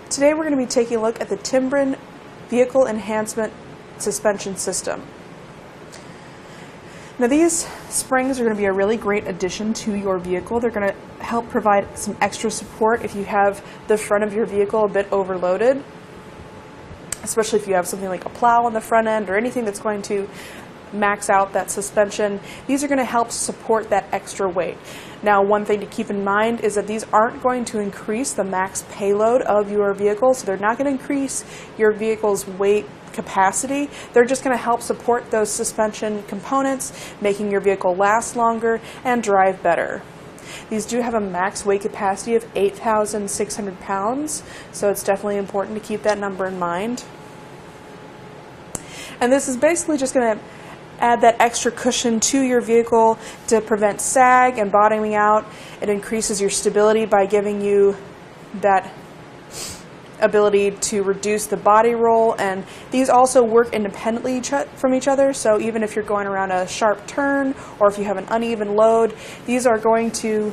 Today we're going to be taking a look at the Timbren Vehicle Enhancement Suspension System. Now these springs are going to be a really great addition to your vehicle. They're going to help provide some extra support if you have the front of your vehicle a bit overloaded, especially if you have something like a plow on the front end or anything that's going to max out that suspension. These are going to help support that extra weight. Now, one thing to keep in mind is that these aren't going to increase the max payload of your vehicle, so they're not going to increase your vehicle's weight capacity. They're just going to help support those suspension components, making your vehicle last longer and drive better. These do have a max weight capacity of 8,600 pounds, so it's definitely important to keep that number in mind. And this is basically just going to add that extra cushion to your vehicle to prevent sag and bottoming out. It increases your stability by giving you that ability to reduce the body roll, and these also work independently from each other, so even if you're going around a sharp turn or if you have an uneven load, these are going to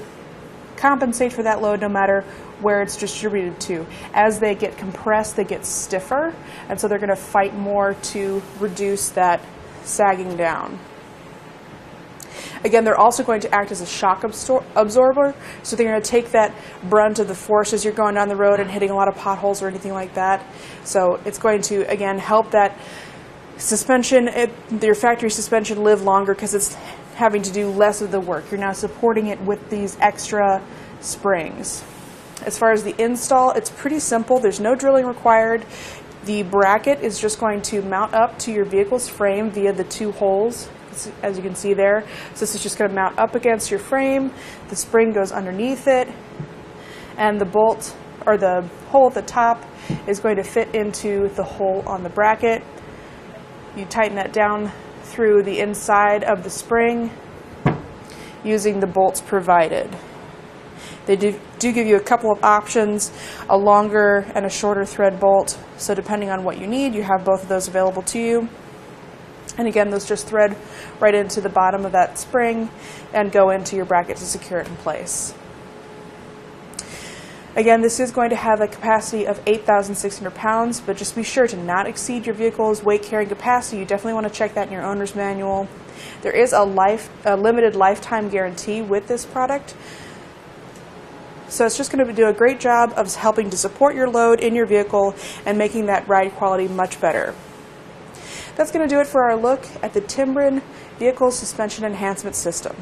compensate for that load no matter where it's distributed to. As they get compressed, they get stiffer, and so they're going to fight more to reduce that sagging down. Again, they're also going to act as a shock absorber, so they're going to take that brunt of the force as you're going down the road and hitting a lot of potholes or anything like that. So it's going to, again, help that suspension, your factory suspension, live longer because it's having to do less of the work. You're now supporting it with these extra springs. As far as the install, it's pretty simple. There's no drilling required. The bracket is just going to mount up to your vehicle's frame via the two holes, as you can see there. So this is just going to mount up against your frame. The spring goes underneath it, and the bolt, or the hole at the top, is going to fit into the hole on the bracket. You tighten that down through the inside of the spring using the bolts provided. They do give you a couple of options, a longer and a shorter thread bolt, so depending on what you need, you have both of those available to you. And again, those just thread right into the bottom of that spring and go into your bracket to secure it in place. Again, this is going to have a capacity of 8,600 pounds, but just be sure to not exceed your vehicle's weight carrying capacity. You definitely want to check that in your owner's manual. There is a limited lifetime guarantee with this product. So it's just going to do a great job of helping to support your load in your vehicle and making that ride quality much better. That's going to do it for our look at the Timbren Vehicle Suspension Enhancement System.